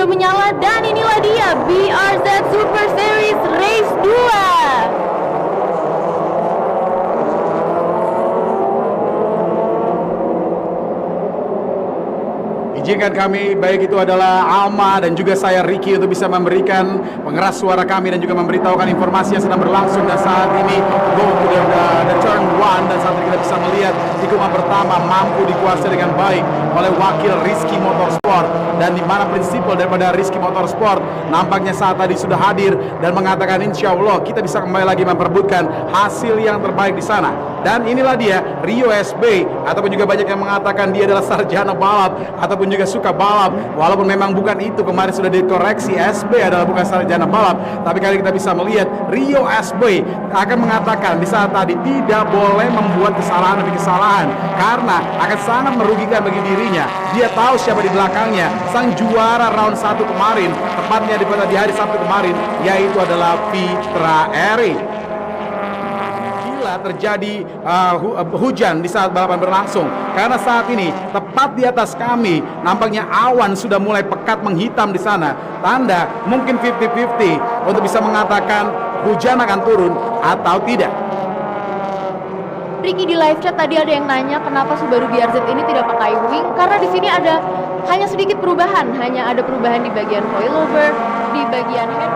sudah menyala dan inilah dia BRZ Super Series Race 2. Izinkan kami, baik itu adalah Alma dan juga saya Ricky, untuk bisa memberikan pengeras suara kami dan juga memberitahukan informasi yang sedang berlangsung. Dan saat ini go to the turn 1, dan saat ini kita bisa melihat tikungan pertama mampu dikuasai dengan baik oleh wakil Rizky Motorsport, dan di mana prinsipal daripada Rizky Motorsport nampaknya saat tadi sudah hadir dan mengatakan insya Allah kita bisa kembali lagi memperebutkan hasil yang terbaik di sana. Dan inilah dia Rio SB, ataupun juga banyak yang mengatakan dia adalah sarjana balap ataupun juga suka balap, walaupun memang bukan itu, kemarin sudah dikoreksi SB adalah bukan sarjana balap. Tapi kali kita bisa melihat Rio SB akan mengatakan di saat tadi tidak boleh membuat kesalahan demi kesalahan, karena akan sangat merugikan bagi dirinya. Dia tahu siapa di belakangnya, sang juara round 1 kemarin, tepatnya di hari Sabtu kemarin, yaitu adalah Fitra Eri. Terjadi hujan di saat balapan berlangsung, karena saat ini tepat di atas kami nampaknya awan sudah mulai pekat menghitam di sana, tanda mungkin 50-50 untuk bisa mengatakan hujan akan turun atau tidak. Ricky, di live chat tadi ada yang nanya kenapa Subaru BRZ ini tidak pakai wing, karena di sini ada hanya sedikit perubahan, hanya ada perubahan di bagian coilover, di bagian head.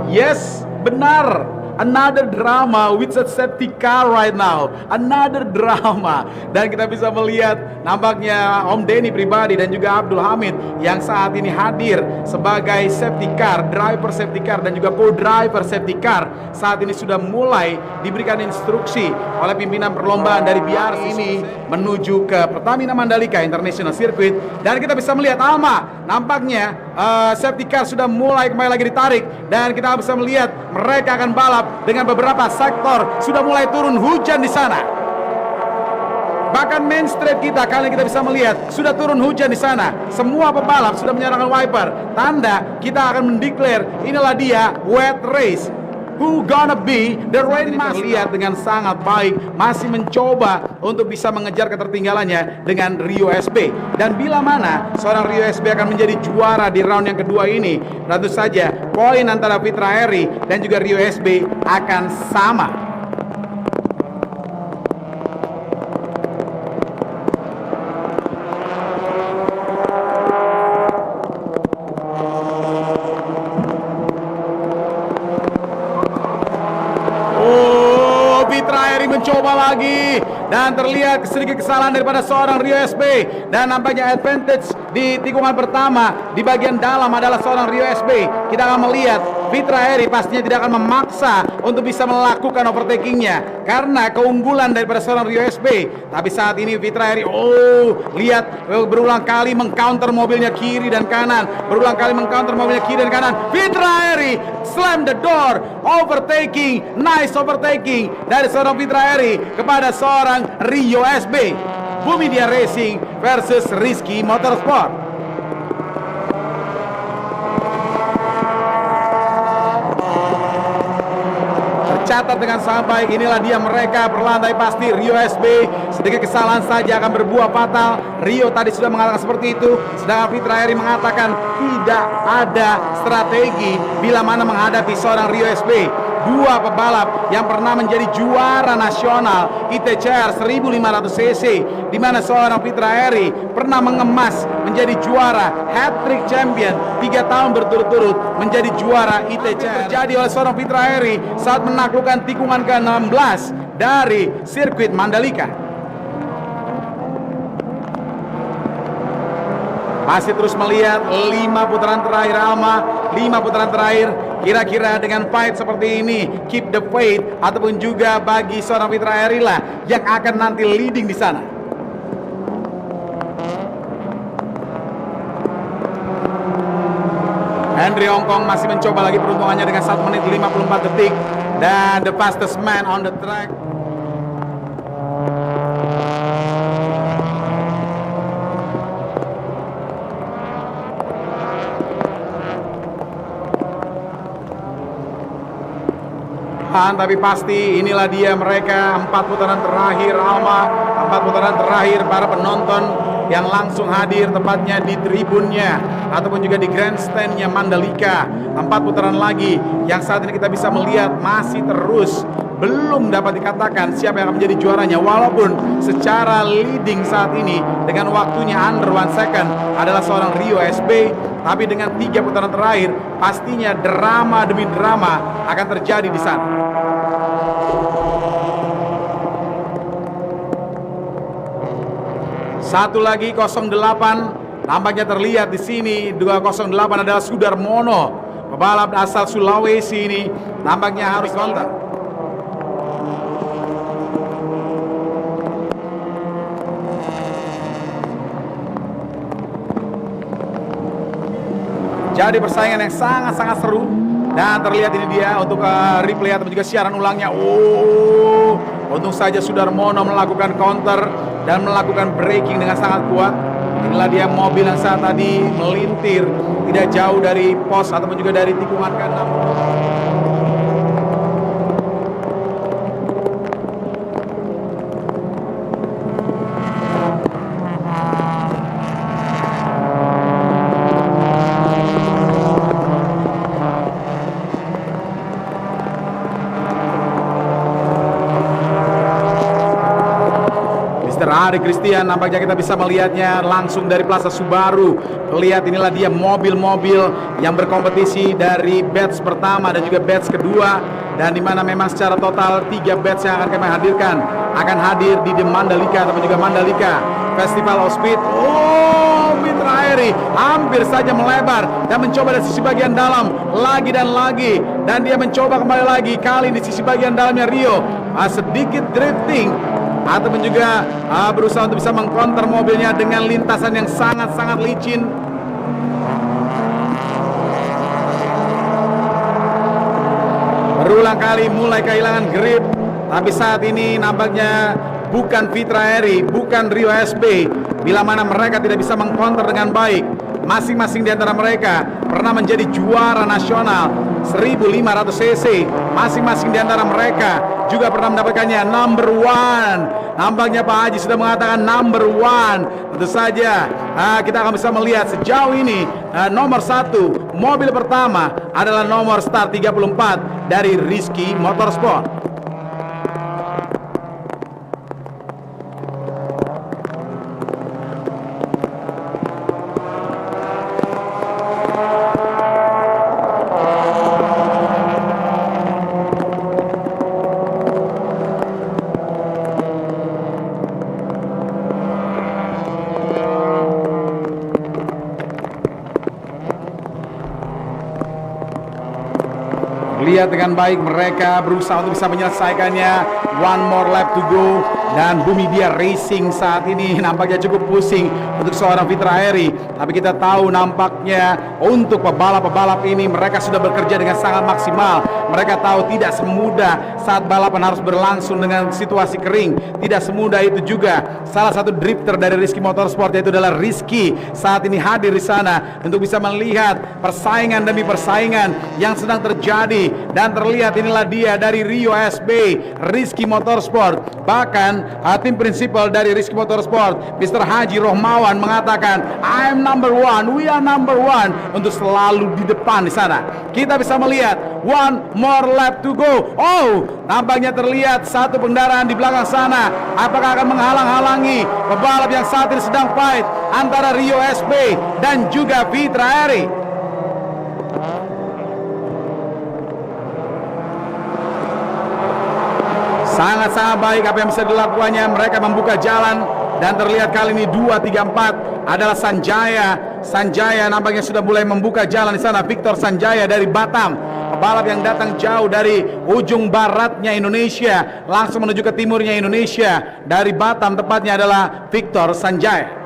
Yes, benar. Another drama with a safety car right now. Another drama. Dan kita bisa melihat nampaknya Om Denny pribadi dan juga Abdul Hamid yang saat ini hadir sebagai safety car, driver safety car dan juga co-driver safety car, saat ini sudah mulai diberikan instruksi oleh pimpinan perlombaan dari BRZ ini menuju ke Pertamina Mandalika International Circuit. Dan kita bisa melihat Alma, nampaknya safety car sudah mulai kembali lagi ditarik, dan kita bisa melihat mereka akan balap dengan beberapa sektor sudah mulai turun hujan di sana. Bahkan main straight kita kali kita bisa melihat sudah turun hujan di sana. Semua pembalap sudah menyalakan wiper, tanda kita akan mendeklar inilah dia wet race. Who gonna be the rain master? Terlihat dengan sangat baik, masih mencoba untuk bisa mengejar ketertinggalannya dengan Rio SB. Dan bila mana seorang Rio SB akan menjadi juara di round yang kedua ini, tentu saja poin antara Fitra Eri dan juga Rio SB akan sama. Mencoba lagi, dan terlihat sedikit kesalahan daripada seorang Rio SB, dan nampaknya advantage di tikungan pertama di bagian dalam adalah seorang Rio SB. Kita akan melihat Fitra Eri pastinya tidak akan memaksa untuk bisa melakukan overtakingnya karena keunggulan daripada seorang Rio SB. Tapi saat ini Fitra Eri, lihat berulang kali mengcounter mobilnya kiri dan kanan, berulang kali mengcounter mobilnya kiri dan kanan. Fitra Eri slam the door, overtaking, nice overtaking dari seorang Fitra Eri kepada seorang Rio SB. Bumi Dia Racing versus Rizky Motorsport. Catat dengan sangat baik, inilah dia mereka berlantai pasti. Rio SB sedikit kesalahan saja akan berbuah fatal. Rio tadi sudah mengatakan seperti itu, sedangkan Fitra Eri mengatakan tidak ada strategi bila mana menghadapi seorang Rio SB. Dua pebalap yang pernah menjadi juara nasional ITCR 1500 cc, di mana seorang Fitra Eri pernah mengemas menjadi juara hat-trick champion 3 tahun berturut-turut menjadi juara ITCR. Terjadi oleh seorang Fitra Eri saat menaklukkan tikungan ke-16 dari sirkuit Mandalika. Masih terus melihat 5 putaran terakhir Alma, 5 putaran terakhir. Kira-kira dengan fight seperti ini, keep the faith, ataupun juga bagi seorang Fitra Eri lah yang akan nanti leading di sana. Henry Hongkong masih mencoba lagi peruntungannya dengan 1 menit 54 detik, dan the fastest man on the track. perlahan tapi pasti inilah dia mereka 4 putaran terakhir Alma, 4 putaran terakhir para penonton yang langsung hadir tepatnya di tribunnya ataupun juga di grandstandnya Mandalika. 4 putaran lagi yang saat ini kita bisa melihat masih terus belum dapat dikatakan siapa yang akan menjadi juaranya, walaupun secara leading saat ini dengan waktunya under 1 second adalah seorang Rio SB, tapi dengan 3 putaran terakhir pastinya drama demi drama akan terjadi di sana. Satu lagi 08 nampaknya terlihat di sini. 208 adalah Sudarmono, pebalap asal Sulawesi ini nampaknya harus kontak. Jadi persaingan yang sangat-sangat seru dan terlihat ini dia untuk replay atau juga siaran ulangnya. Oh, untung saja Sudarmono melakukan counter dan melakukan braking dengan sangat kuat. Inilah dia mobil yang saat tadi melintir tidak jauh dari pos ataupun juga dari tikungan ke-6. Ari Christian nampaknya kita bisa melihatnya langsung dari Plaza Subaru. Lihat inilah dia mobil-mobil yang berkompetisi dari batch pertama dan juga batch kedua, dan dimana memang secara total 3 batch yang akan kami hadirkan akan hadir di The Mandalika ataupun juga Mandalika Festival of Speed. Oh, Fitra Eri hampir saja melebar dan mencoba dari sisi bagian dalam lagi dan lagi, dan dia mencoba kembali lagi, kali di sisi bagian dalamnya Rio sedikit drifting ataupun juga berusaha untuk bisa mengkonter mobilnya dengan lintasan yang sangat-sangat licin. Berulang kali mulai kehilangan grip, tapi saat ini nampaknya bukan Fitra Eri, bukan Rio SB, bila mana mereka tidak bisa mengkonter dengan baik. Masing-masing di antara mereka pernah menjadi juara nasional 1500 cc. Masing-masing di antara mereka juga pernah mendapatkannya number 1. Nampaknya Pak Haji sudah mengatakan number 1. Tentu saja kita akan bisa melihat sejauh ini nomor 1 mobil pertama adalah nomor start 34 dari Rizky Motorsport. Lihat dengan baik mereka berusaha untuk bisa menyelesaikannya. One more lap to go. Dan Bumi Dia Racing saat ini nampaknya cukup pusing untuk seorang Fitra Eri. Tapi kita tahu nampaknya untuk pebalap-pebalap ini mereka sudah bekerja dengan sangat maksimal. Mereka tahu tidak semudah saat balapan harus berlangsung dengan situasi kering. Tidak semudah itu juga. Salah satu drifter dari Rizky Motorsport yaitu adalah Rizky saat ini hadir di sana untuk bisa melihat persaingan demi persaingan yang sedang terjadi. Dan terlihat inilah dia dari Rio SB, Rizky Motorsport. Bahkan tim prinsipal dari Rizky Motorsport, Mr. Haji Rohmawan mengatakan, I'm number 1, we are number 1, untuk selalu di depan di sana. Kita bisa melihat one more lap to go. Oh, nampaknya terlihat satu kendaraan di belakang sana. Apakah akan menghalang-halangi pebalap yang saat ini sedang fight antara Rio SB dan juga Fitra Eri? Sangat-sangat baik apa yang bisa dilakukannya. Mereka membuka jalan dan terlihat kali ini 2, 3, 4 adalah Sanjaya. Sanjaya nampaknya sudah mulai membuka jalan di sana. Victor Sanjaya dari Batam, pebalap yang datang jauh dari ujung baratnya Indonesia langsung menuju ke timurnya Indonesia. Dari Batam tepatnya adalah Victor Sanjaya.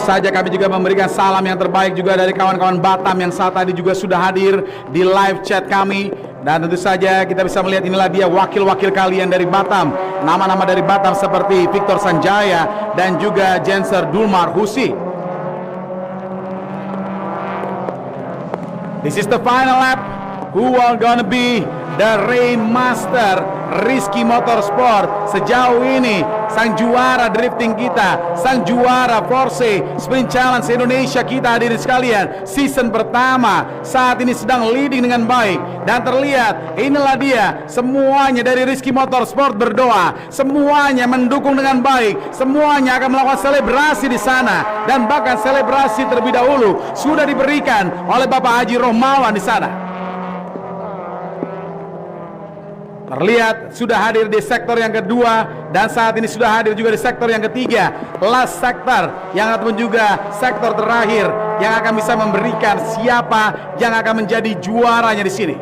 Saja kami juga memberikan salam yang terbaik juga dari kawan-kawan Batam yang saat tadi juga sudah hadir di live chat kami. Dan tentu saja kita bisa melihat inilah dia wakil-wakil kalian dari Batam. Nama-nama dari Batam seperti Victor Sanjaya dan juga Jenser Dulmar Husi. This is the final lap. Who are gonna be the Rainmaster Rizky Motorsport? Sejauh ini sang juara drifting kita, sang juara Porsche Sprint Challenge Indonesia kita, hadirin sekalian, season pertama saat ini sedang leading dengan baik. Dan terlihat inilah dia, semuanya dari Rizky Motorsport berdoa, semuanya mendukung dengan baik, semuanya akan melakukan selebrasi di sana. Dan bahkan selebrasi terlebih dahulu sudah diberikan oleh Bapak Haji Romawan di sana. Terlihat sudah hadir di sektor yang kedua dan saat ini sudah hadir juga di sektor yang ketiga, last sector, yang ataupun juga sektor terakhir yang akan bisa memberikan siapa yang akan menjadi juaranya di sini.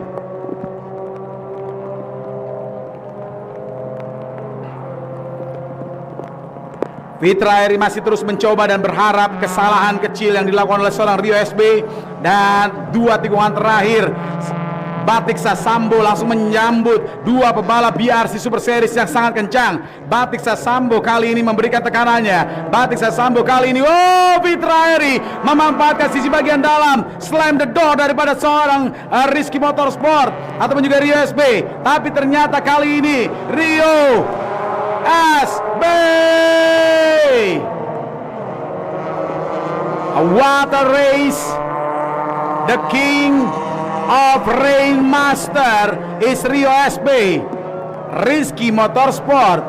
Fitra Eri masih terus mencoba dan berharap kesalahan kecil yang dilakukan oleh seorang Rio SB. Dan dua tikungan terakhir, Batik Sasambo langsung menyambut dua pebalap BRC Super Series yang sangat kencang. Batik Sasambo kali ini memberikan tekanannya. Batik Sasambo kali ini, Fitra Eri memanfaatkan sisi bagian dalam, slam the door daripada seorang Rizky Motorsport ataupun juga Rio SB. Tapi ternyata kali ini Rio SB, what a race. The king of Rainmaster is Rio SB, Rizky Motorsport.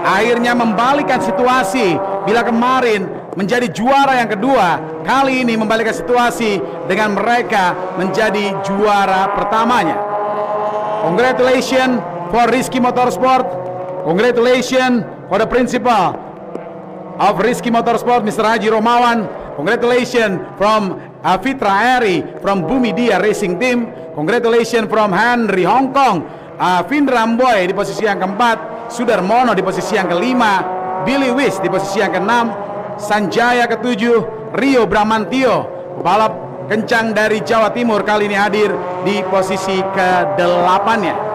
Akhirnya membalikkan situasi. Bila kemarin menjadi juara yang kedua, kali ini membalikkan situasi dengan mereka menjadi juara pertamanya. Congratulations for Rizky Motorsport. Congratulations for the principal of Rizky Motorsport, Mr. Haji Romawan. Congratulations from Fitra Eri from Bumi Dia Racing Team. Congratulations from Henry Hong Kong, Vindra Amboy di posisi yang keempat, Sudarmono di posisi yang kelima, Billy Wis di posisi yang keenam, Sanjaya ketujuh, Rio Bramantio, balap kencang dari Jawa Timur kali ini hadir di posisi ke-8-nya.